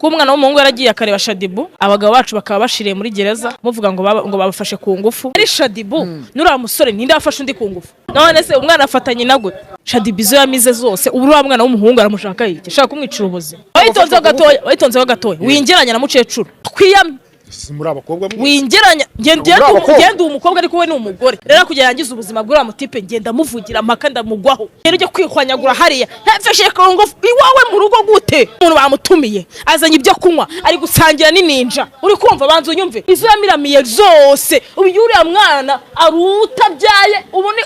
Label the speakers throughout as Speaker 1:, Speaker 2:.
Speaker 1: umwana w'umuhungu yaragiye akareba Shadibu abagabo bacu bakaba bashiriye muri gereza muvuga ngo babafashe ku ngufu ari Shadibu nura musore ninde afashe undi ku ngufu none se umwana afatanye na gute Shadibu izo yamize zose ubu uri mwana w'umuhungu aramushaka iki shaka kumwicira ubuzima wayitonze gatoya wingeranya na mukecuru twiyamye
Speaker 2: muri abakobwa
Speaker 1: wingeranya ngenda umukobwa ariko we ni umugore rero kugira yangiza ubuzima bw'ura mutipe ngenda muvugira mpaka ndamugwaho rero ujye kwihwanyagura hariya ntafashe kongo iwawe mu rugo gute umuntu bamutumiye azanye ibyo kunywa ari gusangira n'inninja uri kumva banzo unyumve izo yamiramiye zose ubu yuriya mwana arutabyaye ubu ni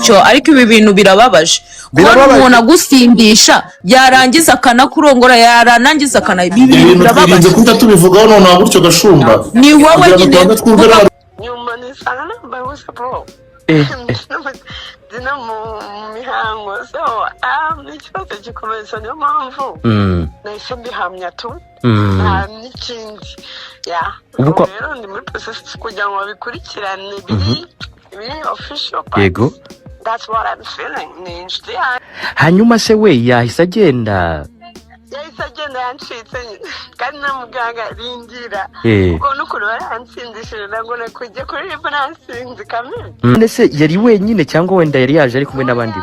Speaker 3: cyo ariko ibi bintu birababaje umuntu agusindisha yarangiza akanakurongora yaranangiza
Speaker 2: birababaje kuko tubivugaho none gutyo gashumba
Speaker 3: ni wowe nyine
Speaker 4: nyuma nisanga bawuse bro dina mu mihango so n'ikibazo gikomeye niyo mpamvu nahise mbihamya tu nta n'ikindi rero ndi muri process kugira ngo babikurikirane biri official
Speaker 5: yego
Speaker 4: that's what I'm feeling ninjye
Speaker 5: hanyuma se we yahise agenda
Speaker 4: yancitse kandi na muganga rindira ubwo n'ukuri baransindishije ngo nakujya kuri ribu nansinzi kamere
Speaker 5: none se yari wenyine cyangwa wenda yari yaje ari kumwe n'abandi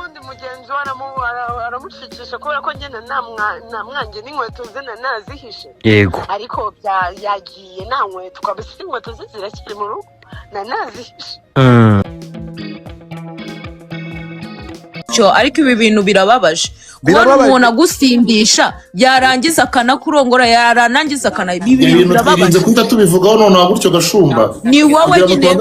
Speaker 4: undi mugenzi we aramushikisha kubera ko ngenda namwange n'inkweto ze nazihishe
Speaker 5: yego
Speaker 4: ariko yagiye nta nkweto kabisa inkweto ze zirakiri mu rugo nazihishe
Speaker 3: cyo ariko ibi bintu birababaje umuntu agusindisha yarangiza akanakurongora yaranangiza
Speaker 2: birababaje kuko tubivugaho none gutyo gashumba
Speaker 3: ni wowe nyine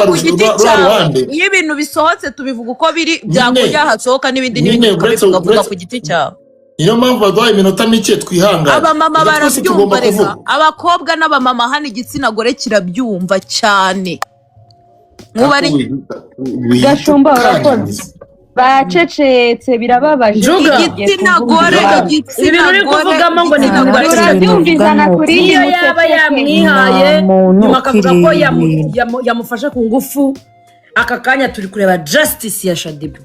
Speaker 3: ku giti cyawe iyo ibintu bisohotse tubivuga uko biri byakujya hasohoka n'ibindi bivuga ku giti cyawe
Speaker 2: niyo mpamvu baduhaye iminota mike twihangana
Speaker 3: abamama barabyumva reka abakobwa n'abamama hano igitsina gore kirabyumva cyane nk'ubari
Speaker 6: gashumba urakoze bacecetse birababaje
Speaker 3: igitsina gore
Speaker 1: ibintu uri kuvugamo ngo ni
Speaker 6: urabyumvizana kuri
Speaker 1: iyo yaba yamwihaye nyuma akavuga ko yamufashe ku ngufu aka kanya turi kureba justice ya Shadibu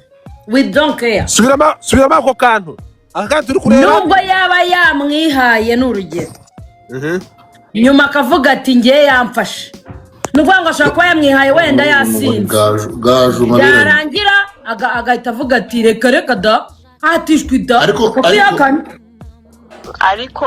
Speaker 1: we don't care
Speaker 7: subirama ako kantu aka turi kureba
Speaker 1: nubwo yaba yamwihaye n'urugero nyuma akavuga ati ngiye yamfashe nuvuga ngo ashaka kuba yamwihaye wenda yasinze yarangira agahita avuga ati reka da hatishwe da
Speaker 4: ariko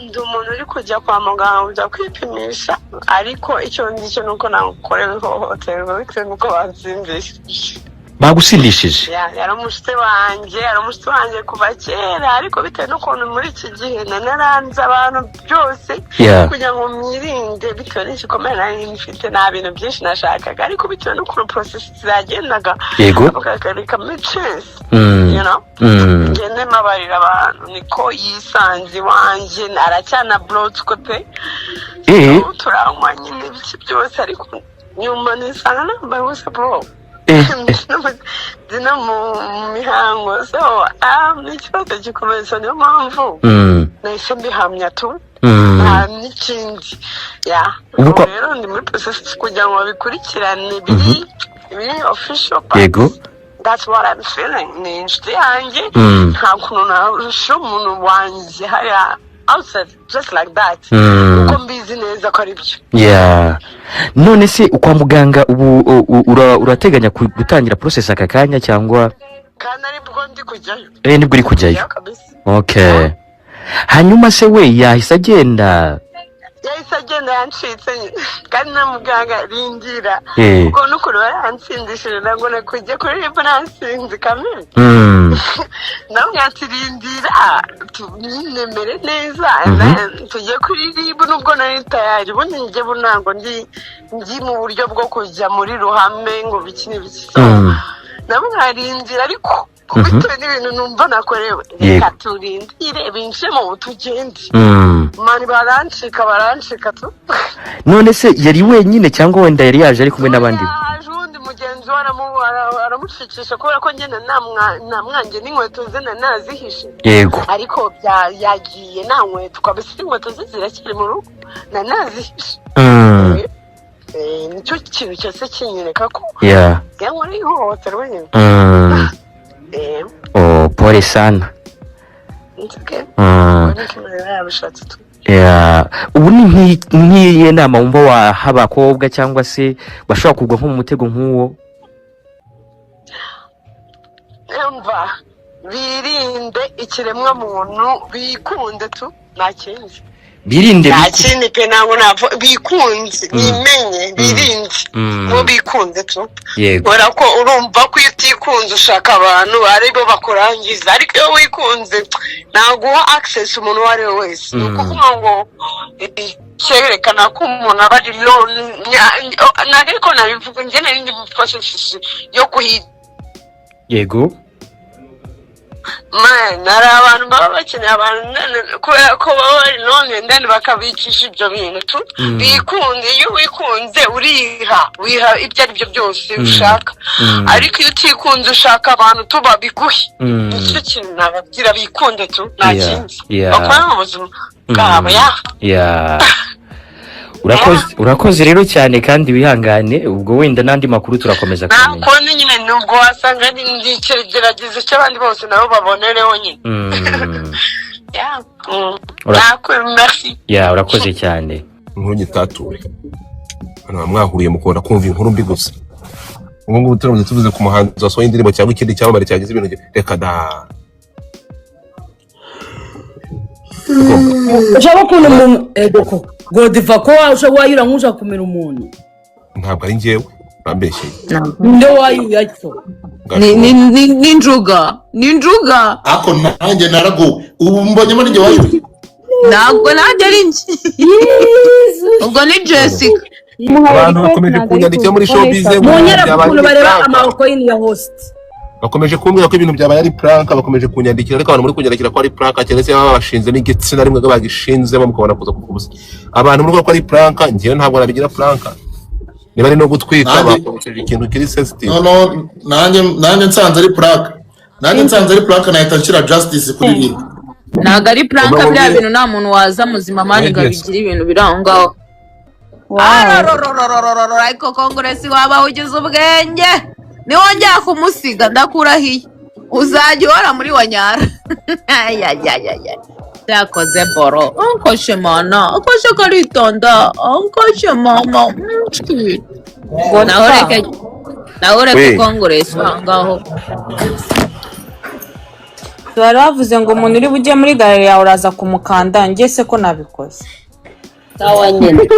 Speaker 4: ndi umuntu uri kujya kwa muganga ujya kwipimisha ariko icyo ngicyo nuko nakorewe ihohoterwa bitewe nuko bansindishije
Speaker 5: bagusindishije
Speaker 4: yari umushyitsi wanjye kuva kera ariko bitewe n'ukuntu muri iki gihe naranze abantu byose kugira ngo mwirinde bitewe n'igikomere nari mfite nta bintu byinshi nashakaga ariko bitewe n'ukuntu process zagendaga bakagarika chance ngende mabarira abantu niko yisanze wanjye aracyana blotsko pe turanywa nyine ibiki byose ariko nyuma nisanga nambaye ubusa bro dina mu mihango so n'ikibazo gikomeye niyo mpamvu nahise mbihamya tu nta n'ikindi rero ndi muri process kugira ngo babikurikirane biri official
Speaker 5: yego
Speaker 4: that's what I'm feeling ninjye yanjye nta kuntu narusha umuntu wanjye hariya outside just like that uko mbizi neza ko ari byo
Speaker 5: none se kwa muganga ubu urateganya gutangira process aka kanya cyangwa
Speaker 4: kandi aribwo ndi kujyayo
Speaker 5: nibwo uri kujyayo okay hanyuma se we yahise agenda
Speaker 4: yancitse kandi na muganga rindira ubwo n'ukuri baransindishije ngo nakujya kuri ribu nansinzi kamere nawe yatirindira tunemere neza tujye kuri ribu nubwo nari tayari ubundi njye ntabwo ndi mu buryo bwo kujya muri ruhame ngo biki n'ibiki nawe nkarindira ariko bitewe n'ibintu numva nakorewe reka turindire binjire mu tugende mani barancika tu
Speaker 5: none se yari wenyine cyangwa wenda yari yaje ari kumwe n'abandi
Speaker 4: undi mugenzi we aramushikisha kubera ko ngenda namwange n'inkweto ze nazihishe
Speaker 5: yego
Speaker 4: ariko yagiye nta nkweto kabisa inkweto ze zirakiri mu rugo nazihishe nicyo kintu cyose kinyereka ko yankora ihohoterwa nyine
Speaker 5: pole sana ubu ni nk'iyi nama wumva waha abakobwa cyangwa se bashobora kugwa nko mu mutego nk'uwo?
Speaker 4: Birinde ikiremwa muntu, bikunde tu, nta kindi.
Speaker 5: Birinde
Speaker 4: nta kindi pe, ntabwo bikunze, nimenye, birinde ngo bikunde tu. Kubera ko urumva ko iyo utikunze ushaka abantu aribo bakurangiza, ariko iyo wikunze ntabwo uha access umuntu uwo ari we wese. Ni ukuvuga ngo cyerekana ko umuntu aba ari lone, ariko nabivuga njye nari ndi mu process yo kuhita.
Speaker 5: Yego
Speaker 4: hari abantu baba bakeneye abantu kubera ko baba bari none ndani bakabicisha ibyo bintu bikunze. Iyo wikunze wiha ibyo ari byo byose ushaka, ariko iyo utikunze ushaka abantu tuba biguhe. Nicyo kintu nababwira, bikunde tu, nta kindi bakora mu buzima bwabo.
Speaker 5: Urakoze rero cyane kandi wihangane, ubwo wenda n'andi makuru turakomeza kumenya.
Speaker 4: Nako nyine nubwo wasanga ndi ikigeragezo cy'abandi bose nabo babonereho nyine. Merci.
Speaker 5: Urakoze cyane.
Speaker 7: Inkuru nyitature. Hano mwahuriye mukunda kumva inkuru mbi gusa. Ubu ngubu turamutse tuvuze ku muhanzi wasohoye indirimbo cyangwa ikindi cyamamare cyagize ibintu reka da.
Speaker 8: Ushaka kuntu umuntu egoko Godiva ko wayura nkuja kumera umuntu.
Speaker 7: Ntabwo ari njyewe bambeshye.
Speaker 8: Nde wayuya cyo.
Speaker 3: Ni njuga.
Speaker 2: Ako nanjye narago. Ubu mbonyemo njye wayuye.
Speaker 3: Ntabwo nanjye ari njye. Ubwo ni Jessica.
Speaker 7: Abantu bakomeje kunyandikira muri showbiz
Speaker 8: ukuntu bareba amaboko ya host.
Speaker 7: Bakomeje kumbwira ko ibintu byabaye ari prank, bakomeje kunyandikira, ariko abantu muri kunyandikira ko ari prank cyane se baba bashinze n'igitsina rimwe bagishinzemo mukabona kuza kukubuza. Abantu muri ko ari prank, ngiye ntabwo nabigira prank. Niba ari no gutwika bakoresheje ikintu kiri sensitive.
Speaker 2: No, nanjye nsanze ari prank. Nahita nshyira justice kuri ni.
Speaker 3: Ntabwo ari prank, bya bintu nta muntu waza muzima mani gabigira ibintu birangaho. Ariko Congress waba ugize ubwenge. Niwongera kumusiga ndakurahiye uzajya uhora muri wanyara. Yakoze boro onkoshe mana okoshe karitonda onkoshe mama nawe Congress wangaho.
Speaker 6: Bari bavuze ngo umuntu uri bujye muri galeri yawe uraza kumukanda, njye se ko nabikoze.
Speaker 3: Sawa nyine.